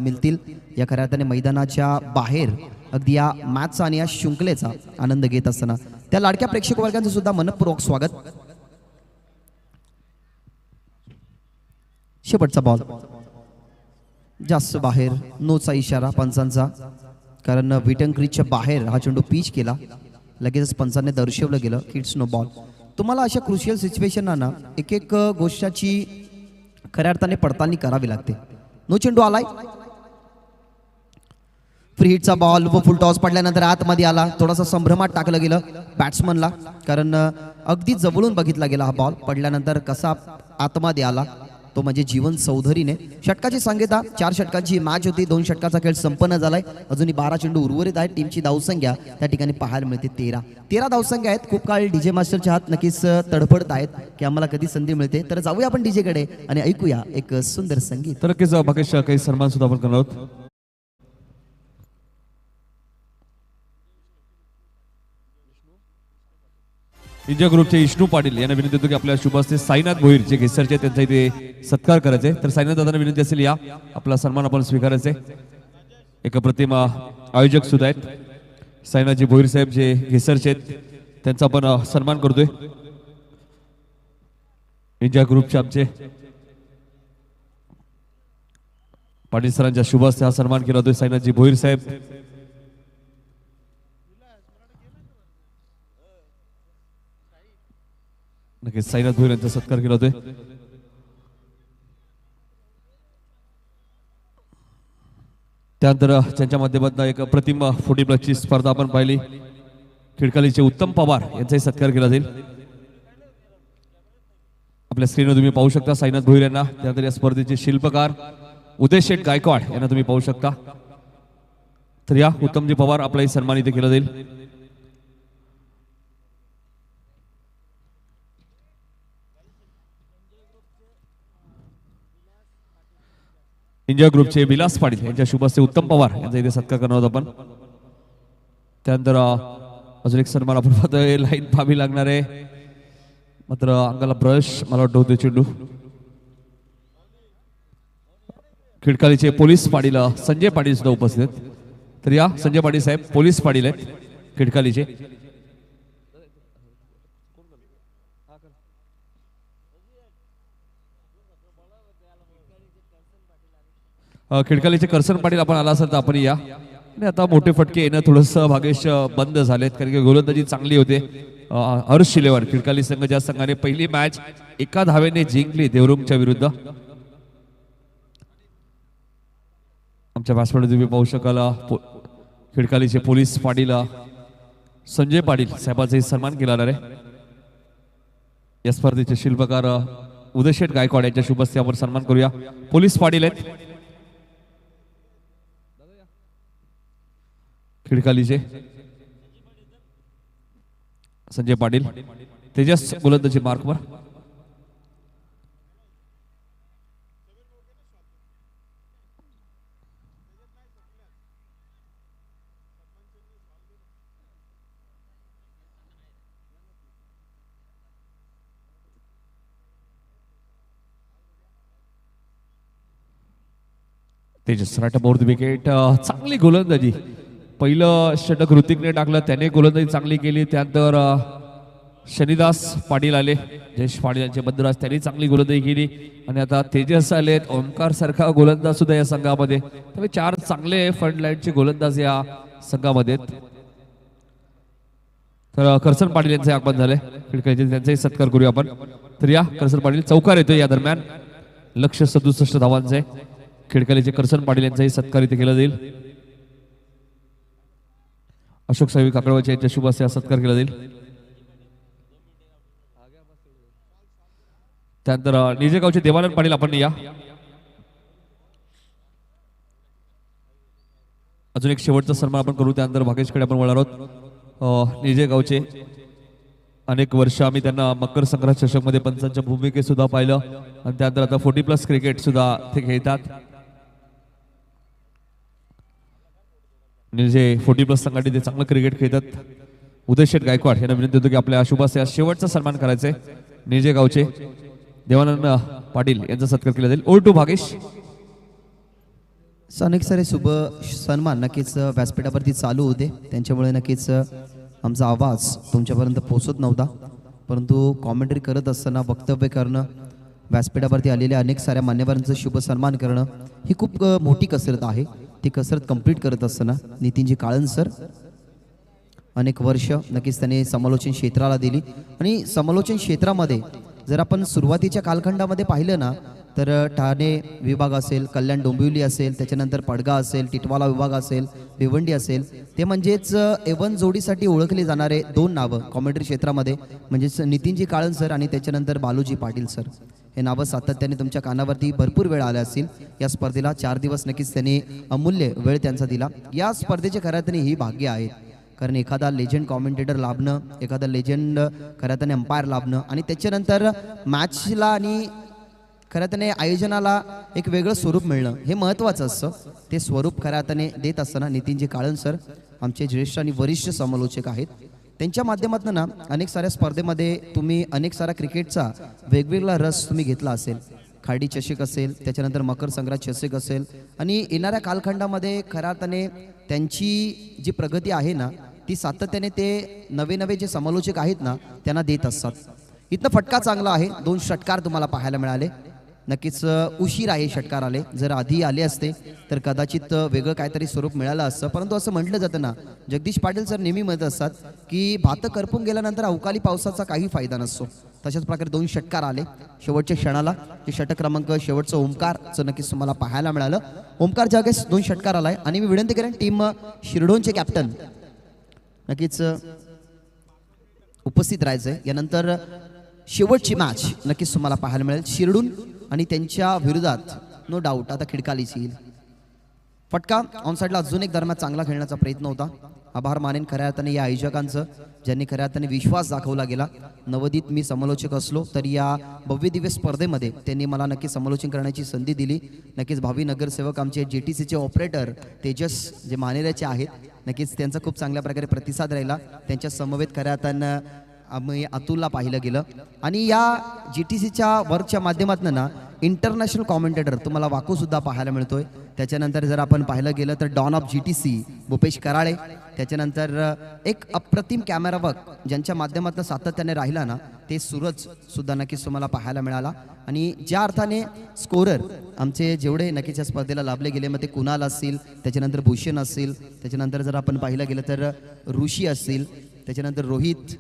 मिळतील या खऱ्या अर्थाने मैदानाच्या बाहेर अगदी या मॅचचा आणि या शृंखलेचा आनंद घेत असताना. त्या लाडक्या प्रेक्षक वर्गांचं सुद्धा मनपूर्वक स्वागत. शेवटचा बॉल जास्त बाहेर, नोचा इशारा पंचांचा, कारण विटन क्रीजच्या बाहेर हा चेंडू पिच केला. लगेचच पंचांनी दर्शवलं गेलं की इट्स नो बॉल. तुम्हाला अशा क्रुशियल सिच्युएशनना ना एक एक गोष्टीची खऱ्या अर्थाने पडताळणी करावी लागते. नो चेंडू आलाय. फ्री हिटचा बॉल व फुल टॉस पडल्यानंतर आतमध्ये आला. थोडासा संभ्रमात टाकलं गेलं बॅट्समनला, कारण अगदी जवळून बघितला गेला हा बॉल. पडल्यानंतर कसा आतमध्ये आला तो म्हणजे जीवन चौधरीने. षटकाची सांगता 4 षटकांची मॅच होती. 2 षटकाचा खेळ संपन्न झालाय. अजूनही 12 चेंडू उर्वरित आहेत. टीमची धावसंख्या त्या ठिकाणी पाहायला मिळते 13 धावसंख्या आहेत. खूप काळ डीजे मास्टरच्या हात नक्कीच तडफडत आहेत की आम्हाला कधी संधी मिळते. तर जाऊया आपण डीजे कडे आणि ऐकूया एक सुंदर संगीत. तर नक्कीच बाकीच काही सन्मान सुद्धा आपण करणार आहोत. इंडिया ग्रुपचे विष्णू पाटील यांना विनंती होतो की आपल्या शुभ हस्ते साईनाथ भोईर जे घेसरचे त्यांचा इथे सत्कार करायचे. तर साईनाथ दादांना विनंती असेल या आपला सन्मान आपण स्वीकारायचे. एक अप्रतिम आयोजक सुद्धा आहेत साईनाथजी भोईर साहेब जे घेसरचे आहेत, त्यांचा आपण सन्मान करतोय. इंडिया ग्रुपचे आमचे पाटील सरांच्या शुभ हस्ते हा सन्मान केला जातोय. साईनाथजी भोईर साहेब नक्कीच साईनाथ भोईर यांचा सत्कार केला होतोय. त्यानंतर त्यांच्या माध्यमातून एक अप्रतिम फुटी ब्लॉकची स्पर्धा आपण पाहिली. खिडकालीचे उत्तम पवार यांचाही सत्कार केला जाईल. आपल्या स्क्रीनवर तुम्ही पाहू शकता साईनाथ भोईर यांना. त्यानंतर या स्पर्धेचे शिल्पकार उदय शेठ गायकवाड यांना तुम्ही पाहू शकता. तर या उत्तमजी पवार आपलाही सन्मान इथे केला जाईल. इंडिया ग्रुपचे विलास पाटील यांच्या शुभ हस्ते उत्तम पवार यांचा इथे सत्कार करणार आहोत आपण. त्यानंतर अजून एक सन्मान आपण पाहतोय. लाईन पाहावी लागणार आहे, मात्र अंगाला ब्रश मला वाटतं होते चेंडू. खिडकालीचे पोलीस पाटील संजय पाटील सुद्धा उपस्थित आहेत. तर या संजय पाटील साहेब पोलीस पाटील आहेत खिडकालीचे. खिडकालीचे करसन पाटील आपण आला असाल तर आपण या. आणि आता मोठे फटके येणं थोडंसं भागेश बंद झालेत कारण की गोलंदाजी चांगली होते. हर्ष शिलेवर खिडकाली संघ ज्या संघाने पहिली मॅच एका धावेने जिंकली देवरुमच्या विरुद्ध. आमच्या व्यासपीठावर तुम्ही पाहू शकाल खिडकालीचे पोलीस पाटील संजय पाटील साहेबांचाही सन्मान केला जाणार आहे. या स्पर्धेचे शिल्पकार उदयशेठ गायकवाड यांच्या शुभ हस्ते आपण सन्मान करूया. पोलीस पाटील आहेत खिडकालीचे संजय पाटील. तेजस गोलंदाजी मार्कवर. तेजस राटा बोर्ड विकेट. चांगली गोलंदाजी. पहिलं षटक ऋतिकने टाकलं, त्याने गोलंदाजी चांगली केली. त्यानंतर शनिदास पाटील आले, जयेश पाटील यांचे बंधुराज, त्यांनी चांगली गोलंदाजी केली. आणि आता तेजस आलेत, ओमकार सारखा गोलंदाज सुद्धा या संघामध्ये. त्यामुळे 4 चांगले फ्रंट लाईनचे गोलंदाज या संघामध्ये. तर करसन पाटील यांचे आगमन झाले खिडकालीचे, त्यांचाही सत्कार करूया आपण. तर या करसन पाटील चौकार येतोय या दरम्यान. लक्ष्य 67 धावांचे. खिडकालीचे करसन पाटील यांचाही सत्कार इथे केला जाईल. अशोक साहेब काकडवाचे यांच्या शुभ हस्ते सत्कार केला जाईल. त्यानंतर निजेगावचे देवानंद पाटील आपण या. अजून एक शेवटचा सन्मान आपण करू, त्यानंतर भागेशकडे आपण वळणार आहोत. निजेगावचे अनेक वर्ष आम्ही त्यांना मकर संक्रांत चषक मध्ये पंचांच्या भूमिकेत सुद्धा पाहिलं. आणि त्यानंतर आता 40+ क्रिकेट सुद्धा ते खेळतात. जे 40+ संघाने ते चांगलं क्रिकेट खेळतात. उदयशेठ गायकवाड यांना विनंती होतो की आपल्या शुभाशयास शेवटचा सन्मान करायचा आहे. निजे गावचे देवानंद पाटील यांचा सत्कार केला जाईल. Over to Bhagesh. अनेक सारे शुभ सन्मान नक्कीच व्यासपीठावरती चालू होते, त्यांच्यामुळे नक्कीच आमचा आवाज तुमच्यापर्यंत पोहोचत नव्हता. परंतु कॉमेंट्री करत असताना वक्तव्य करणं, व्यासपीठावरती आलेल्या अनेक साऱ्या मान्यवरांचं शुभ सन्मान करणं ही खूप मोठी कसरत आहे. ती कसरत कंप्लीट करत असताना नितीनजी काळन सर अनेक वर्ष नक्कीच त्यांनी समालोचन क्षेत्राला दिली. आणि समालोचन क्षेत्रामध्ये जर आपण सुरुवातीच्या कालखंडामध्ये पाहिलं ना, तर ठाणे विभाग असेल, कल्याण डोंबिवली असेल, त्याच्यानंतर पडगा असेल, टिटवाला विभाग असेल, भिवंडी असेल, ते म्हणजेच एवन जोडीसाठी ओळखले जाणारे 2 नावं कॉमेंट्री क्षेत्रामध्ये म्हणजेच नितीनजी काळन सर आणि त्याच्यानंतर बालूजी पाटील सर. हे नावं सातत्याने तुमच्या कानावरती भरपूर वेळ आले असतील. या स्पर्धेला 4 दिवस नक्कीच त्यांनी अमूल्य वेळ त्यांचा दिला. या स्पर्धेचे खऱ्या अर्थाने ही भाग्य आहेत, कारण एखादा लेजंड कॉमेंटेटर लाभणं, एखादा लेजंड खऱ्या अर्थाने अंपायर लाभणं आणि त्याच्यानंतर मॅचला आणि खऱ्या अर्थाने आयोजनाला एक वेगळं स्वरूप मिळणं हे महत्त्वाचं असतं. ते स्वरूप खऱ्या अर्थाने देत असताना नितीनजी काळन सर आमचे ज्येष्ठ आणि वरिष्ठ समालोचक आहेत. त्यांच्या माध्यमातून ना अनेक साऱ्या स्पर्धेमध्ये तुम्ही अनेक सारा क्रिकेटचा वेगवेगळा रस तुम्ही घेतला असेल. खाडी चषक असेल, त्याच्यानंतर मकर संक्रांत चषक असेल आणि येणाऱ्या कालखंडामध्ये खऱ्या अर्थाने त्यांची जी प्रगती आहे ना ती सातत्याने ते नवे नवे जे समालोचक आहेत ना त्यांना देत असतात. इथनं फटका चांगला आहे. 2 षटकार तुम्हाला पाहायला मिळाले. नक्कीच उशीर आहे षटकार आले. जर आधी आले असते तर कदाचित वेगळं काहीतरी स्वरूप मिळालं असतं. परंतु असं म्हटलं जातं ना, जगदीश पाटील सर नेहमी म्हणत असतात की भात करपून गेल्यानंतर अवकाळी पावसाचा काही फायदा नसतो. तशाच प्रकारे 2 षटकार आले शेवटच्या क्षणाला. ते षटक क्रमांक शेवटचं ओमकारचं नक्कीच तुम्हाला पाहायला मिळालं. ओमकार जागेस 2 षटकार आलाय. आणि मी विनंती करेन टीम शिरडोनचे कॅप्टन नक्कीच उपस्थित राहायचंय. यानंतर शेवटची मॅच नक्कीच तुम्हाला पाहायला मिळेल. शिरडून आणि त्यांच्या विरोधात नो डाऊट आता खिडकालीच येईल. फटका ऑन साईडला अजून एक दरम्यान चांगला खेळण्याचा प्रयत्न होता. आभार मानेन खऱ्या अर्थाने या आयोजकांचं, ज्यांनी खऱ्या अर्थाने विश्वास दाखवला गेला. नवोदित मी समालोचक असलो तर या भव्य दिव्य स्पर्धेमध्ये त्यांनी मला नक्की समालोचन करण्याची संधी दिली. नक्कीच भावी नगरसेवक आमचे JTCचे ऑपरेटर तेजस जे मानेऱ्याचे आहेत, नक्कीच त्यांचा खूप चांगल्या प्रकारे प्रतिसाद राहिला. त्यांच्या समवेत खऱ्या अर्थानं आम्ही अतुलला पाहिलं गेलं. आणि या JTCच्या वर्कच्या माध्यमातून ना इंटरनॅशनल कॉमेंटेटर तुम्हाला वाकू सुद्धा पाहायला मिळतोय. त्याच्यानंतर जर आपण पाहिलं गेलं तर don of GTC Bhupesh Karale. त्याच्यानंतर एक अप्रतिम कॅमेरा वर्क ज्यांच्या माध्यमातून सातत्याने राहिला ना ते सूरज सुद्धा नक्कीच तुम्हाला पाहायला मिळाला. आणि ज्या अर्थाने स्कोरर आमचे जेवढे नक्कीच या स्पर्धेला लाभले गेले मग ते कुणाल असतील, त्याच्यानंतर भूषण असतील, त्याच्यानंतर जर आपण पाहिलं गेलं तर ऋषी असतील, त्याच्यानंतर रोहित,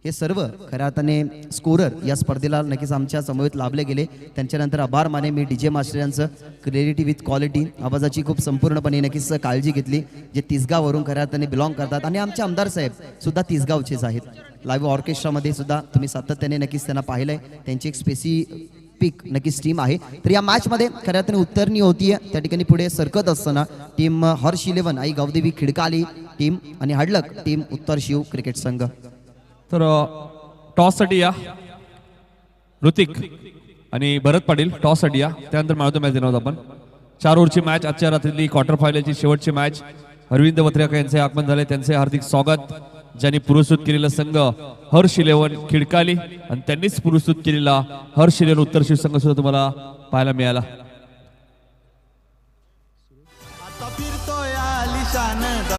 हे सर्व खऱ्या अर्थाने स्कोरर या स्पर्धेला नक्कीच आमच्या समवेत लाभले गेले. त्यांच्यानंतर आभार माने मी DJ मास्टर यांचं, क्रिएटिव्हिटी विथ क्वालिटी, आवाजाची खूप संपूर्णपणे नक्कीच काळजी घेतली, जे तिसगाववरून खऱ्या अर्थाने बिलॉंग करतात. आणि आमचे आमदार साहेब सुद्धा तिसगावचेच आहेत. लाईव्ह ऑर्केस्ट्रामध्ये सुद्धा तुम्ही सातत्याने नक्कीच त्यांना पाहिलंय. त्यांची एक स्पेसिफिक नक्कीच टीम आहे. तर या मॅचमध्ये खऱ्या अर्थाने उत्तरणी होतीये. त्या ठिकाणी पुढे सरकत असताना टीम हर्ष 11 आई गावदेवी खिडकाली टीम आणि हडलक टीम उत्तर शिव क्रिकेट संघ. तर टॉससाठी या ऋतिक आणि भरत पाटील टॉससाठी या. त्यानंतर माळवतो मॅच देणार आहोत आपण. 4 ओव्हरची मॅच आजच्या रात्रीतली क्वार्टर फायनलची शेवटची मॅच. अरविंद वत्रेकर यांचे आगमन झाले, त्यांचे हार्दिक स्वागत. ज्यांनी पुरस्कृत केलेला संघ हर्ष 11 खिडकाली आणि त्यांनीच पुरस्कृत केलेला हर्ष 11 उत्तर शिव संघ सुद्धा तुम्हाला पाहायला मिळाला. आता फिरतोय आलिशान